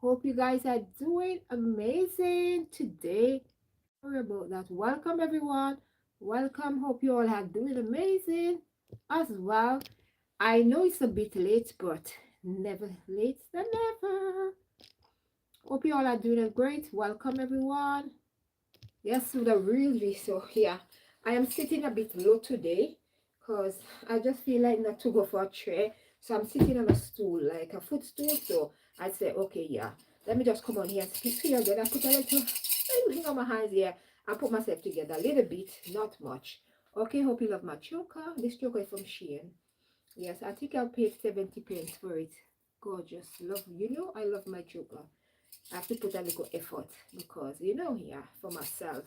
Hope you guys are doing amazing today. Sorry about that. Welcome everyone. Welcome. Hope you all are doing amazing as well. I know it's a bit late, but never late than never. Hope you all are doing great. Welcome everyone. Yes, to the real V. So yeah, I am sitting a bit low today because I just feel like not to go for a chair. So I'm sitting on a stool, like a footstool. So I say, okay, yeah, let me just come on here and speak to you again. I put little thing on my hands here. I put myself together a little bit, not much. Okay, hope you love my choker. This choker is from Shein. Yes, I think I'll pay 70 pence for it. Gorgeous. Love, I love my choker. I have to put a little effort because, yeah, for myself.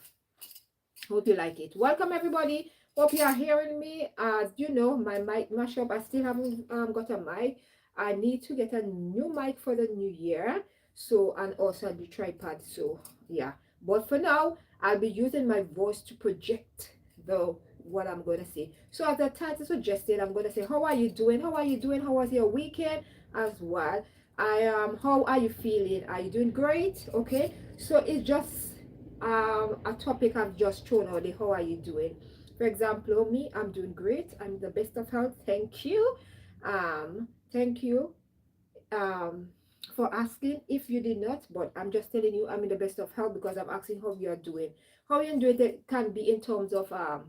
Hope you like it. Welcome, everybody. Hope you are hearing me. As you know, my mic mashup, I still haven't got a mic. I need to get a new mic for the new year. So, and also the tripod. So, yeah. But for now, I'll be using my voice to project the what I'm going to say. So, as the title suggested, I'm going to say, how are you doing? How are you doing? How was your weekend as well? How are you feeling? Are you doing great? Okay. So, it's just a topic I've just thrown out there. How are you doing? For example, me, I'm doing great. I'm the best of health. Thank you. Thank you for asking. If you did not, but I'm just telling you, I'm in the best of health because I'm asking how you are doing. How you doing? It can be in terms of are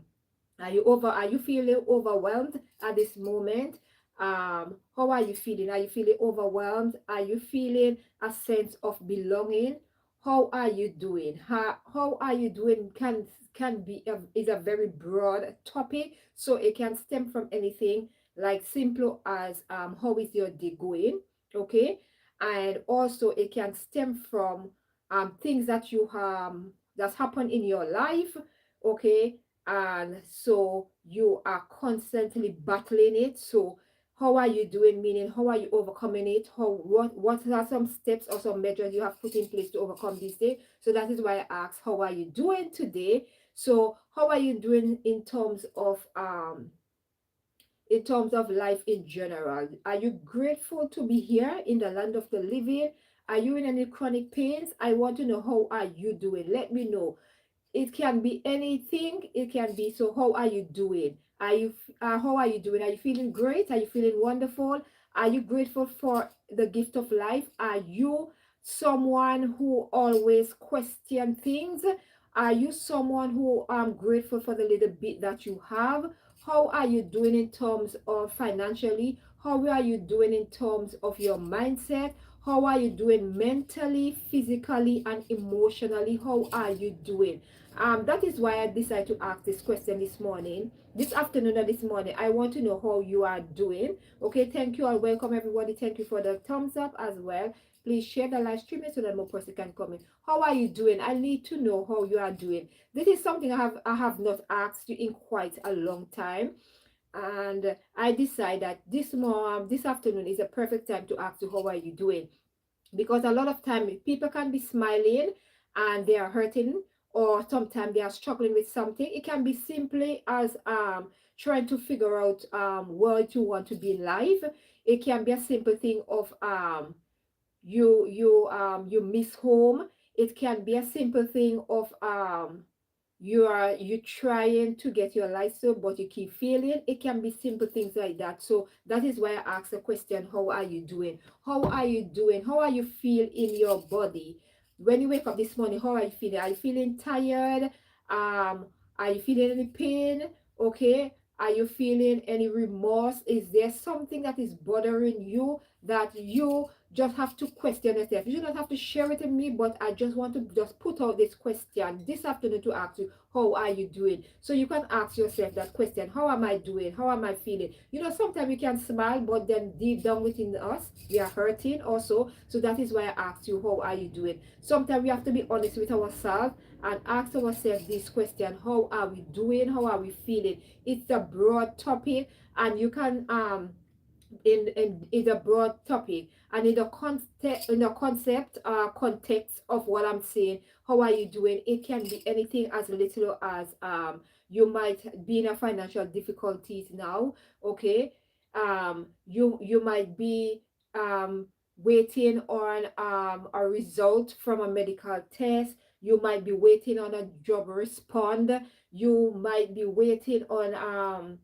you feeling overwhelmed at this moment? How are you feeling? Are you feeling overwhelmed? Are you feeling a sense of belonging? How are you doing? How are you doing can be is a very broad topic, so it can stem from anything like simple as how is your day going, okay, and also it can stem from things that you that's happened in your life, okay, and so you are constantly battling it. So how are you doing, meaning how are you overcoming it? What are some steps or some measures you have put in place to overcome this day? So that is why I asked, how are you doing today? So how are you doing in terms of life in general? Are you grateful to be here in the land of the living? Are you in any chronic pains? I want to know, how are you doing? Let me know. It can be anything. It can be, so how are you doing? How are you doing? Are you feeling great? Are you feeling wonderful? Are you grateful for the gift of life? Are you someone who always question things? Are you someone who grateful for the little bit that you have? How are you doing in terms of financially? How are you doing in terms of your mindset? How are you doing mentally, physically, and emotionally? How are you doing? That is why I decided to ask this question this morning, this afternoon or this morning. I want to know how you are doing. Okay, thank you all. Welcome everybody. Thank you for the thumbs up as well. Please share the live stream so that more person can come in. How are you doing? I need to know how you are doing. This is something I have not asked you in quite a long time, and I decided that this afternoon is a perfect time to ask you, how are you doing? Because a lot of time people can be smiling and they are hurting, or sometimes they are struggling with something. It can be simply as trying to figure out where you want to be in life. It can be a simple thing of you miss home. It can be a simple thing of you trying to get your license but you keep failing. It can be simple things like that. So that is why I asked the question, how are you doing? How are you doing? How are you feel in your body when you wake up this morning? How are you feeling? Are you feeling tired? Are you feeling any pain? Okay, are you feeling any remorse? Is there something that is bothering you that you just have to question yourself? You do not have to share it with me, but I just want to just put out this question this afternoon to ask you, how are you doing? So you can ask yourself that question, how am I doing? How am I feeling? Sometimes we can smile, but then deep down within us we are hurting also. So that is why I asked you, how are you doing? Sometimes we have to be honest with ourselves and ask ourselves this question, how are we doing? How are we feeling? It's a broad topic, and you can in a broad topic, and in the concept context of what I'm saying, how are you doing? It can be anything as little as you might be in a financial difficulties now, okay. You might be waiting on a result from a medical test. You might be waiting on a job respond. You might be waiting on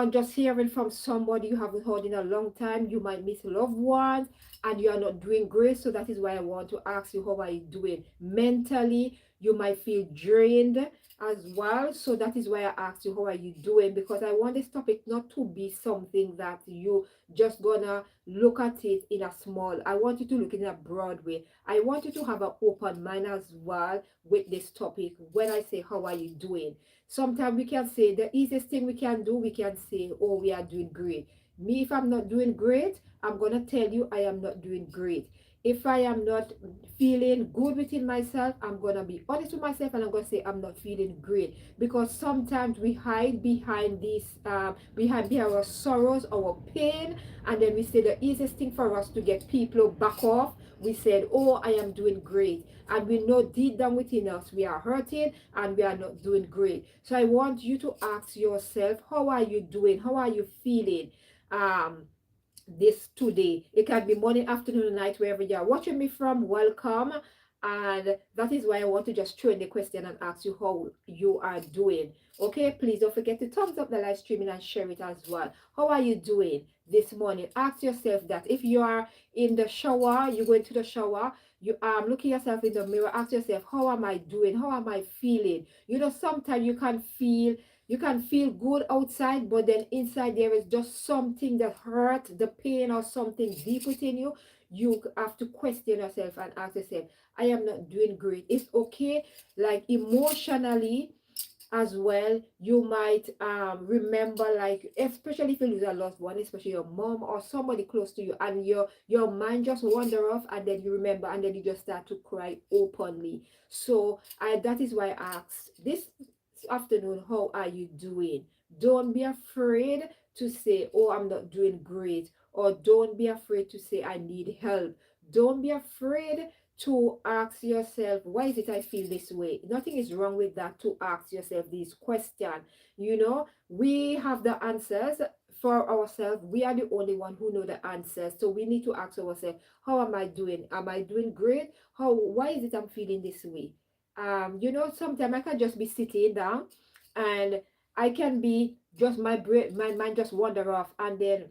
just hearing from somebody you haven't heard in a long time. You might miss loved ones and you are not doing great. So that is why I want to ask you, how are you doing mentally? You might feel drained as well. So that is why I asked you, how are you doing? Because I want this topic not to be something that you just gonna look at it in a small. I want you to look in a broad way. I want you to have an open mind as well with this topic when I say, how are you doing? Sometimes we can say the easiest thing we can do, we can say, oh, we are doing great. Me, if I'm not doing great, I'm going to tell you I am not doing great. If I am not feeling good within myself, I'm going to be honest with myself and I'm going to say I'm not feeling great. Because sometimes we hide behind this, behind our sorrows, our pain, and then we say the easiest thing for us to get people back off. We said, oh, I am doing great. And we know deep down within us we are hurting and we are not doing great. So I want you to ask yourself, how are you doing? How are you feeling this today? It can be morning, afternoon, night, wherever you are watching me from. Welcome. And that is why I want to just throw in the question and ask you how you are doing. Okay, please don't forget to thumbs up the live streaming and share it as well. How are you doing this morning? Ask yourself that. If you are in the shower, you go into the shower, you looking yourself in the mirror, ask yourself, how am I doing? How am I feeling? You know, sometimes you can feel good outside, but then inside there is just something that hurt, the pain or something deep within you. You have to question yourself and ask yourself, I am not doing great. It's okay, like emotionally as well. You might remember, like, especially if you lose a loved one, especially your mom or somebody close to you, and your mind just wander off, and then you remember, and then you just start to cry openly. So that is why I asked this afternoon, how are you doing? Don't be afraid to say, oh, I'm not doing great, or don't be afraid to say I need help. Don't be afraid to ask yourself, why is it I feel this way? Nothing is wrong with that, to ask yourself these questions. You know, we have the answers for ourselves. We are the only one who know the answers. So we need to ask ourselves, how am I doing? Am I doing great? Why is it I'm feeling this way? Sometimes I can just be sitting down and I can be just my mind just wander off, and then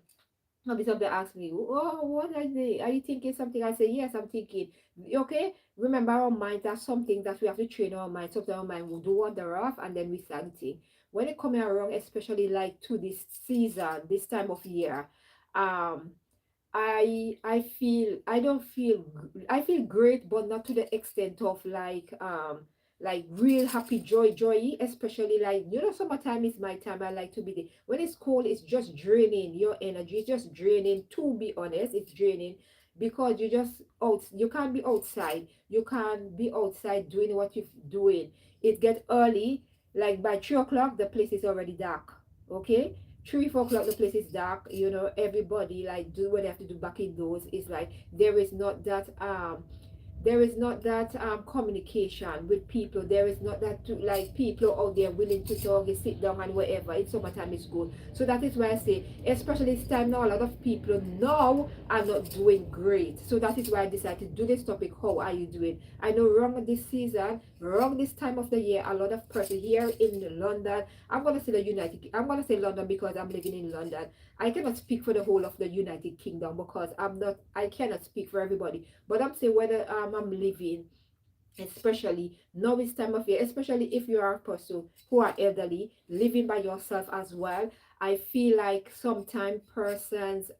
maybe somebody ask me, oh, what are they? Are you thinking something? I say, yes, I'm thinking. Okay, remember, our minds are something that we have to train our mind. Sometimes our mind will do wander off, and then we start to think. When it coming around, especially like to this season, this time of year, um, I feel great, but not to the extent of like real happy joy, especially like, summertime is my time. I like to be there. When it's cold, it's just draining your energy. It's just draining, to be honest. It's draining because you can't be outside. You can't be outside doing what you're doing. It gets early, like by 3 o'clock the place is already dark. Okay, 3, 4 o'clock the place is dark. Everybody like do what they have to do back indoors. It's like there is not that communication with people. There is not that like people out there willing to talk and sit down and whatever. In summertime is good. So that is why I say, especially this time now, a lot of people now are not doing great. So that is why I decided to do this topic. How are you doing? I know wrong this season, wrong this time of the year, a lot of person here in London. I'm gonna say London because I'm living in London. I cannot speak for the whole of the United Kingdom because I cannot speak for everybody. But I'm saying whether I'm living, especially now this time of year, especially if you are a person who are elderly, living by yourself as well. I feel like sometimes persons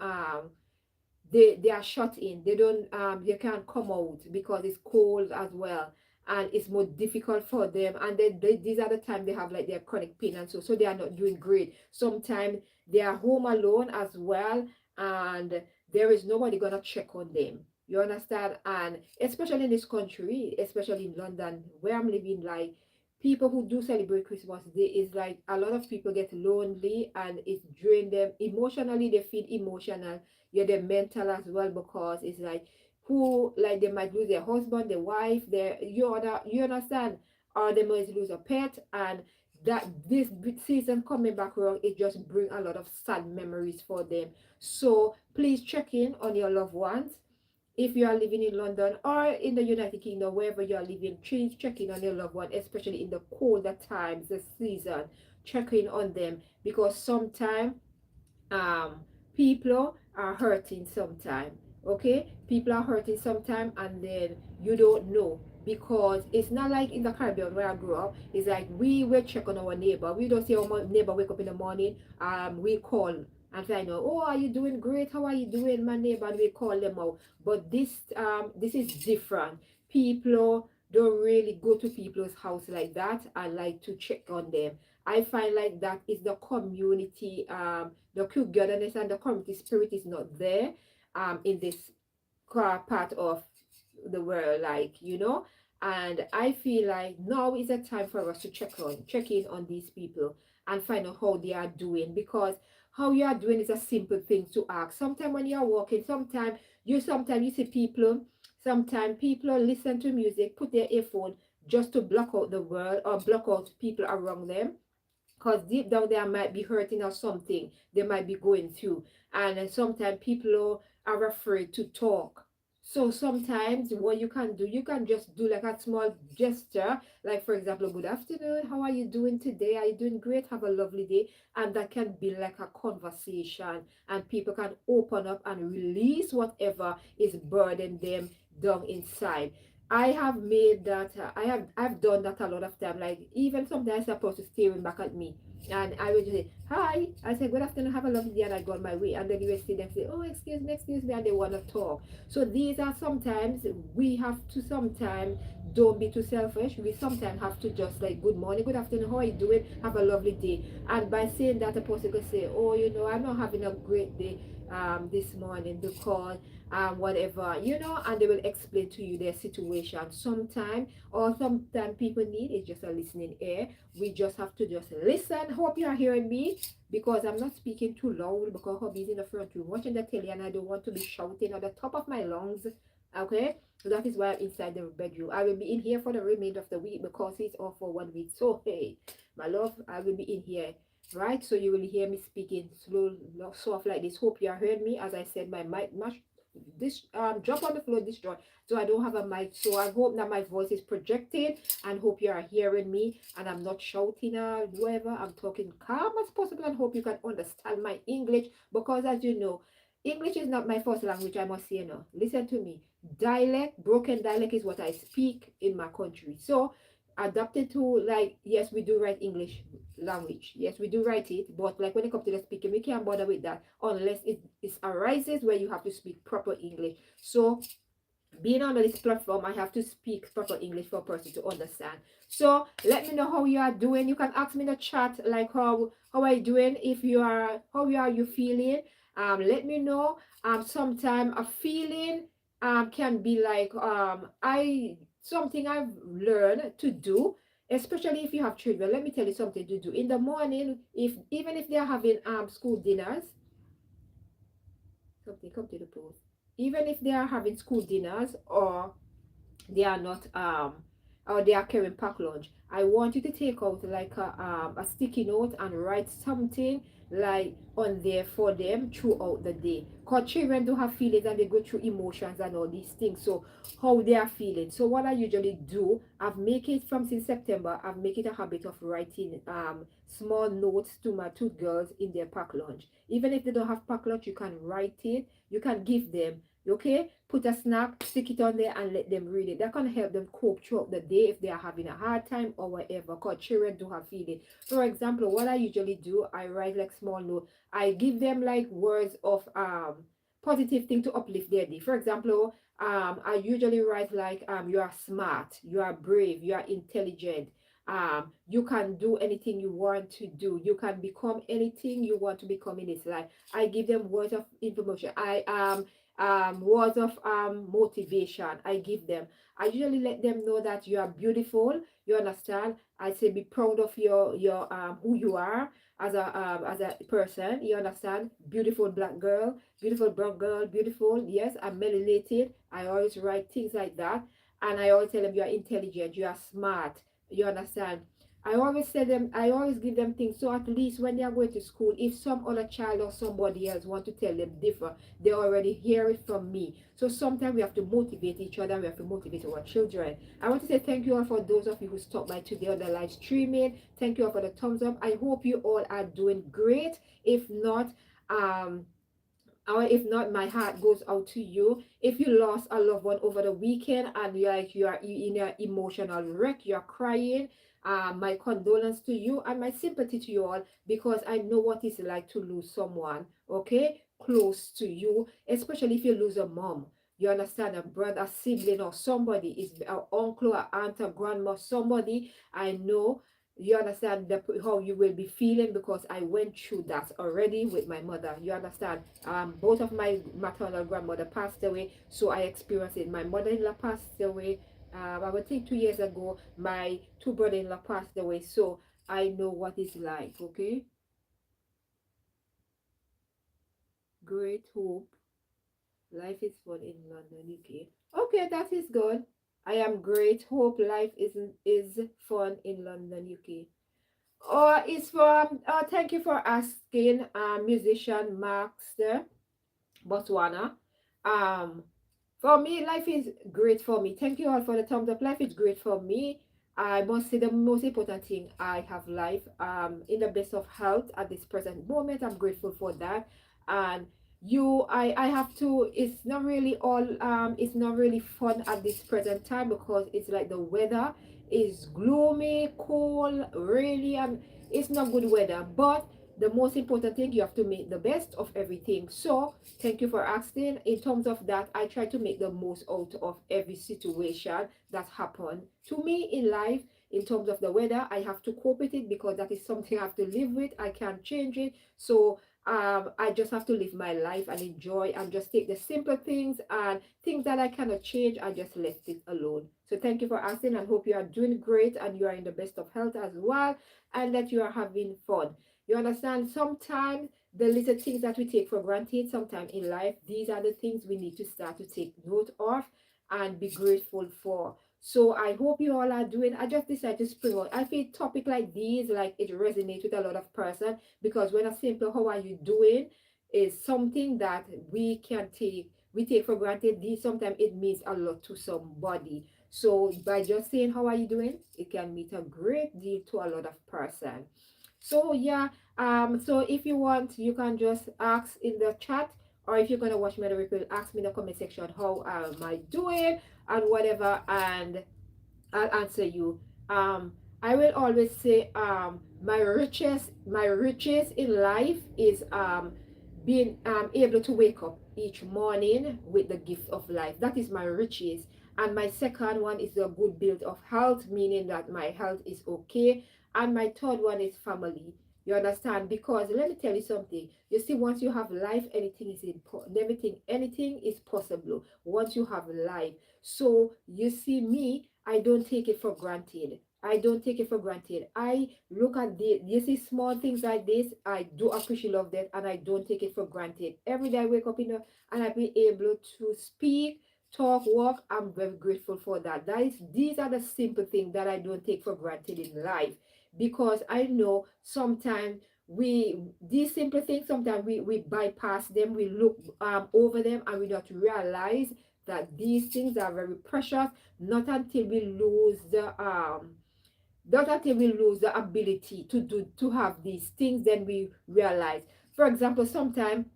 they are shut in. They can't come out because it's cold as well, and it's more difficult for them. And then these are the time they have like their chronic pain, and so they are not doing great. Sometimes they are home alone as well, and there is nobody gonna check on them. You understand? And especially in this country, especially in London where I'm living, like people who do celebrate Christmas Day, is like a lot of people get lonely and it drain them emotionally. They feel emotional, yeah, they're mental as well, because it's like who, like, they might lose their husband, their wife, you understand, or they might lose a pet, and that this season coming back around, it just bring a lot of sad memories for them. So please check in on your loved ones. If you are living in London or in the United Kingdom, wherever you are living, please check in on your loved one, especially in the colder times, the season. Check in on them because sometimes um people are hurting sometime. Okay, people are hurting sometime, and then you don't know, because it's not like in the Caribbean where I grew up. It's like we will check on our neighbor. We don't see our neighbor wake up in the morning, we call and find out, oh, are you doing great, how are you doing, my neighbor, and we call them out. But this is different. People don't really go to people's house like that and like to check on them. I find like that is the community, the togetherness and the community spirit is not there in this part of the world, like, and I feel like now is a time for us to check in on these people and find out how they are doing, because how you are doing is a simple thing to ask. Sometimes when you are walking, sometimes you see people, sometimes people listen to music, put their earphone just to block out the world or block out people around them, because deep down there might be hurting or something they might be going through. And sometimes people are afraid to talk. So sometimes what you can do, you can just do like a small gesture, like for example, good afternoon, how are you doing today, are you doing great, have a lovely day. And that can be like a conversation, and people can open up and release whatever is burdening them down inside. I have made that. I've done that a lot of time. Like even sometimes a person staring back at me, and I would just say hi. I say good afternoon, have a lovely day, and I go on my way. And then you will see them say, oh, excuse me, and they want to talk. So these are sometimes we have to sometimes don't be too selfish. We sometimes have to just like good morning, good afternoon, how are you doing? Have a lovely day. And by saying that, a person could say, oh, I'm not having a great day this morning because whatever, and they will explain to you their situation. Sometimes people need is just a listening ear. We just have to just listen. Hope you are hearing me, because I'm not speaking too loud, because hubby's in the front room watching the telly and I don't want to be shouting at the top of my lungs. Okay, so that is why I'm inside the bedroom. I will be in here for the remainder of the week because he's off for 1 week. So hey, my love, I will be in here, right? So you will hear me speaking slow, soft like this. Hope you are hearing me. As I said, my mic this drop on the floor, destroy, so I don't have a mic. So I hope that my voice is projected, and hope you are hearing me and I'm not shouting or whatever. I'm talking calm as possible, and hope you can understand my English, because as you know, English is not my first language. I must say, no, listen to me. Dialect, broken dialect is what I speak in my country. So adapted to, like, yes, we do write English language, yes, we do write it, but like when it comes to the speaking, we can't bother with that unless it arises where you have to speak proper English. So being on this platform, I have to speak proper English for a person to understand. So let me know how you are doing. You can ask me in the chat, like how are you doing, if you are, how are you feeling. Let me know. Sometime a feeling can be like I something I've learned to do, especially if you have children. Let me tell you something to do in the morning. If even if they are having school dinners, something come to the post, even if they are having school dinners, or they are not or they are carrying pack lunch, I want you to take out like a sticky note and write something like on there for them throughout the day, because children do have feelings and they go through emotions and all these things. So how they are feeling. So what I usually do, I've make it from since September, I've make it a habit of writing small notes to my two girls in their pack lunch. Even if they don't have pack lunch, you can write it, you can give them. Okay, put a snack, stick it on there and let them read it. That can help them cope throughout the day if they are having a hard time or whatever, because children do have feelings. For example, what I usually do, I write like small note. I give them like words of positive thing to uplift their day. For example, I usually write like you are smart, you are brave, you are intelligent, you can do anything you want to do, you can become anything you want to become in this life. I give them words of information. I words of motivation I give them. I usually let them know that you are beautiful, you understand. I say be proud of your who you are as a person, you understand. Beautiful black girl, beautiful brown girl, beautiful, yes, I'm melanated. I always write things like that. And I always tell them you are intelligent, you are smart, you understand. I always give them things, so at least when they are going to school, if some other child or somebody else want to tell them different, they already hear it from me. So sometimes we have to motivate each other, we have to motivate our children. I want to say thank you all for those of you who stopped by today on the live streaming. Thank you all for the thumbs up. I hope you all are doing great. If not, um or if not, my heart goes out to you. If you lost a loved one over the weekend and you are in an emotional wreck, you're crying, my condolence to you and my sympathy to you all, because I know what it's like to lose someone, okay, close to you, especially if you lose a mom. You understand, a brother, a sibling, or somebody, is an uncle, or aunt, or grandma, somebody. I know you understand how you will be feeling, because I went through that already with my mother. You understand? Both of my maternal grandmother passed away, so I experienced it. My mother-in-law passed away. I would think 2 years ago. My two brother-in-law passed away, so I know what it's like. Okay, great hope. Life is fun in London, UK. Okay, that is good. I am great. Hope life is fun in London, UK. Or it's from, thank you for asking, musician Max Botswana. Um, for me, life is great for me. Thank you all for the thumbs up. Life is great for me. I must say the most important thing, I have life in the best of health at this present moment. I'm grateful for that. And I have to, it's not really all, it's not really fun at this present time, because it's like the weather is gloomy, cold, rainy, and it's not good weather. But the most important thing, you have to make the best of everything. So thank you for asking. In terms of that, I try to make the most out of every situation that happened to me in life. In terms of the weather, I have to cope with it, because that is something I have to live with. I can't change it. So I just have to live my life and enjoy, and just take the simple things, and things that I cannot change, I just left it alone. So thank you for asking, and hope you are doing great and you are in the best of health as well, and that you are having fun. You understand? Sometimes the little things that we take for granted, sometimes in life, these are the things we need to start to take note of and be grateful for. So I hope you all are doing. I just decided to spring out. I feel topic like these, like it resonates with a lot of person, because when a simple "how are you doing" is something that we take for granted. These sometimes it means a lot to somebody. So by just saying "how are you doing," it can mean a great deal to a lot of person. So yeah, so if you want, you can just ask in the chat, or if you're gonna watch me on the replay, ask me in the comment section how am I doing and whatever, and I'll answer you. I will always say, my riches in life is being able to wake up each morning with the gift of life. That is my riches. And my second one is a good build of health, meaning that my health is okay. And my third one is family. You understand? Because let me tell you something. You see, once you have life, anything is important. Anything is possible once you have life. So you see me, I don't take it for granted. I don't take it for granted. I look at you see small things like this. I do appreciate of that, and I don't take it for granted. Every day I wake up and I be able to speak, talk, walk. I'm very grateful for that. These are the simple things that I don't take for granted in life, because I know sometimes these simple things, sometimes we bypass them, we look over them, and we don't realize that these things are very precious. Not until we lose the ability to have these things, then we realize. For example, sometimes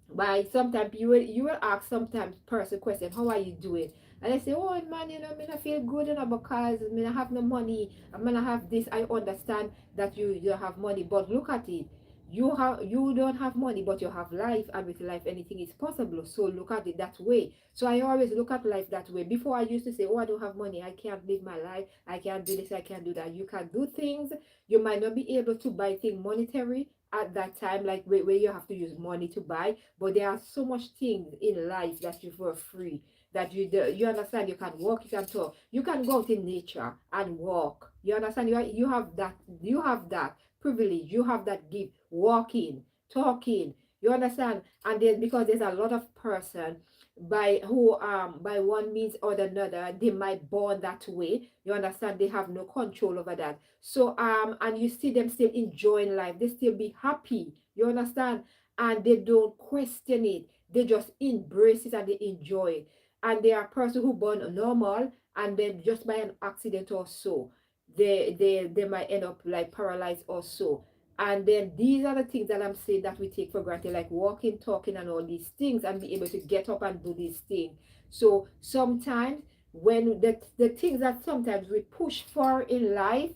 you will ask sometimes person question, how are you doing? And I say, oh man, me not feel good, because me not have no money, I'm gonna have this. I understand that you don't have money, but look at it. You don't have money, but you have life, and with life anything is possible. So look at it that way. So I always look at life that way. Before, I used to say, oh, I don't have money, I can't live my life, I can't do this, I can't do that. You can do things. You might not be able to buy things monetary at that time, like where you have to use money to buy, but there are so much things in life that you for free, that you understand. You can walk, you can talk, you can go out in nature and walk. You understand? You have that privilege, you have that gift, walking, talking. You understand? And then, because there's a lot of person, by one means or another they might born that way. You understand? They have no control over that. So and you see them still enjoying life, they still be happy. You understand? And they don't question it, they just embrace it and they enjoy it. And there are person who born normal, and then just by an accident or so they might end up like paralyzed or so. And then these are the things that I'm saying that we take for granted, like walking, talking, and all these things, and be able to get up and do these things. So sometimes when the things that sometimes we push for in life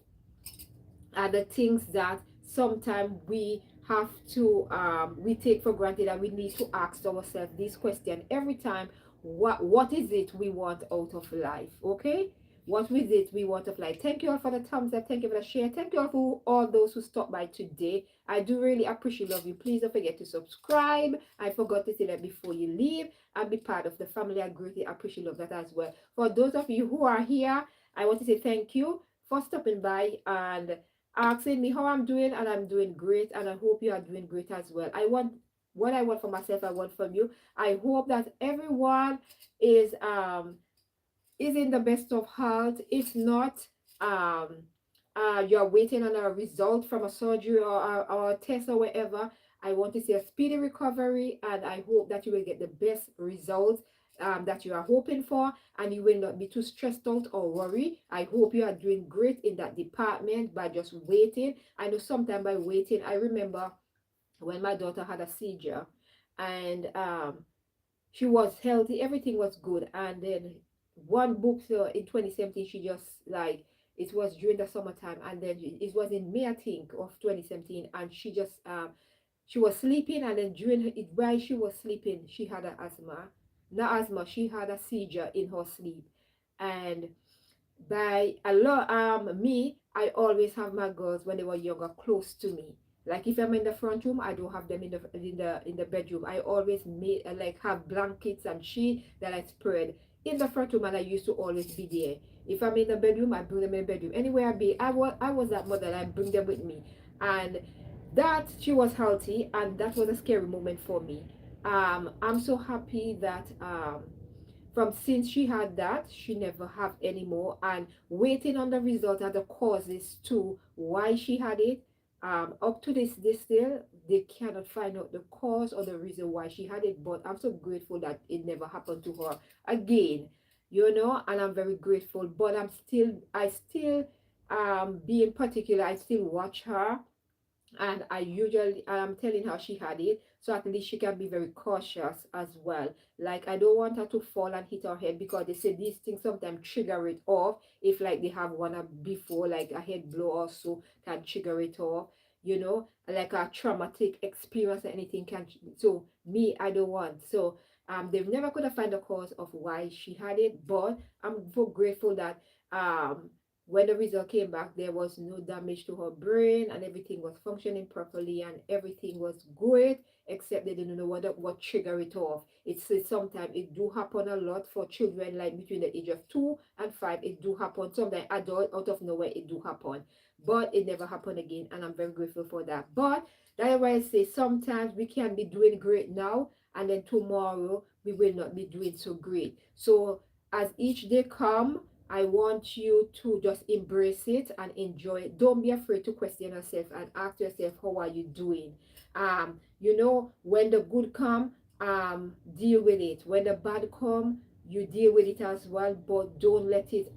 are the things that sometimes we have to we take for granted, and we need to ask ourselves this question every time. What is it we want out of life? Okay, what is it we want of life? Thank you all for the thumbs up, thank you for the share, thank you all for all those who stopped by today. I do really appreciate, love you. Please don't forget to subscribe. I forgot to say that before you leave, and be part of the family. I greatly appreciate, love that as well. For those of you who are here, I want to say thank you for stopping by and asking me how I'm doing, and I'm doing great, and I hope you are doing great as well. I want what I want for myself, I want from you. I hope that everyone is in the best of health. If not, you're waiting on a result from a surgery or a test or whatever, I want to see a speedy recovery, and I hope that you will get the best results that you are hoping for, and you will not be too stressed out or worried. I hope you are doing great in that department by just waiting. I know sometimes by waiting, I remember when my daughter had a seizure, and she was healthy, everything was good. And then one book, so in 2017, she just like, it was during the summertime, and then it was in May, I think, of 2017, and she just she was sleeping, and then during it, while she was sleeping, she had an asthma, not asthma, she had a seizure in her sleep. And by a lot me, I always have my girls when they were younger close to me. Like if I'm in the front room, I don't have them in the bedroom. I always made like have blankets and sheet that I spread in the front room, and I used to always be there. If I'm in the bedroom, I bring them in the bedroom. Anywhere I be, I was that mother, and I bring them with me. And that she was healthy, and that was a scary moment for me. I'm so happy that from since she had that, she never have anymore. And waiting on the result and the causes to why she had it, up to this still they cannot find out the cause or the reason why she had it. But I'm so grateful that it never happened to her again, and I'm very grateful. But I still being particular, I still watch her, and I usually I'm telling her she had it, so at least she can be very cautious as well. Like I don't want her to fall and hit her head, because they say these things sometimes trigger it off. If like they have one before, like a head blow also can trigger it off. Like a traumatic experience or anything can. So me, I don't want. So they've never could have find the cause of why she had it, but I'm so grateful that when the result came back, there was no damage to her brain, and everything was functioning properly, and everything was great, except they didn't know what triggered it off. It's sometimes it do happen a lot for children, like between the age of 2 and 5. It do happen. Sometimes adult out of nowhere it do happen, but it never happened again, and I'm very grateful for that. But that's why I say sometimes we can be doing great now, and then tomorrow we will not be doing so great. So as each day come, I want you to just embrace it and enjoy it. Don't be afraid to question yourself and ask yourself, how are you doing? When the good come, deal with it. When the bad come, you deal with it as well. But don't let it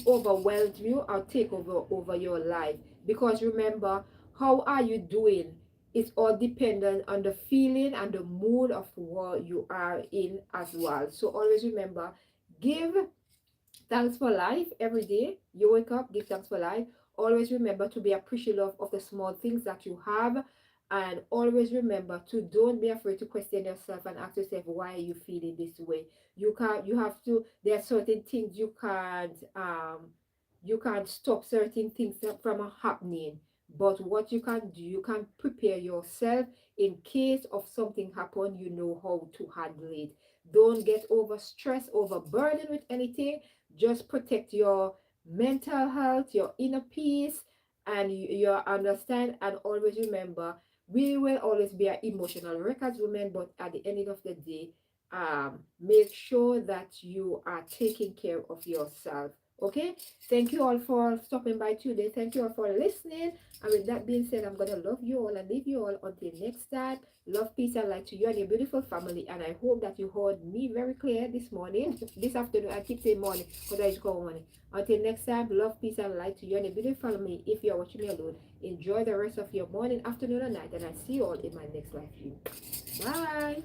overwhelm you or take over your life. Because remember, how are you doing? It's all dependent on the feeling and the mood of what you are in as well. So always remember, give thanks for life every day. You wake up, give thanks for life. Always remember to be appreciative of the small things that you have. And always remember to don't be afraid to question yourself and ask yourself, why are you feeling this way? You have to, there are certain things you can't stop certain things from happening. But what you can do, you can prepare yourself in case of something happen, you know how to handle it. Don't get overstressed, overburdened with anything. Just protect your mental health, your inner peace, and your understand. And always remember, we will always be an emotional wreck as women, but at the end of the day, make sure that you are taking care of yourself. Okay, thank you all for stopping by today. Thank you all for listening. And with that being said, I'm gonna love you all and leave you all until next time. Love, peace, and light to you and your beautiful family. And I hope that you heard me very clear this morning, this afternoon. I keep saying morning because I just call morning. Until next time, love, peace, and light to you and your beautiful family. If you're watching me alone, enjoy the rest of your morning, afternoon, and night. And I see you all in my next live stream. Bye.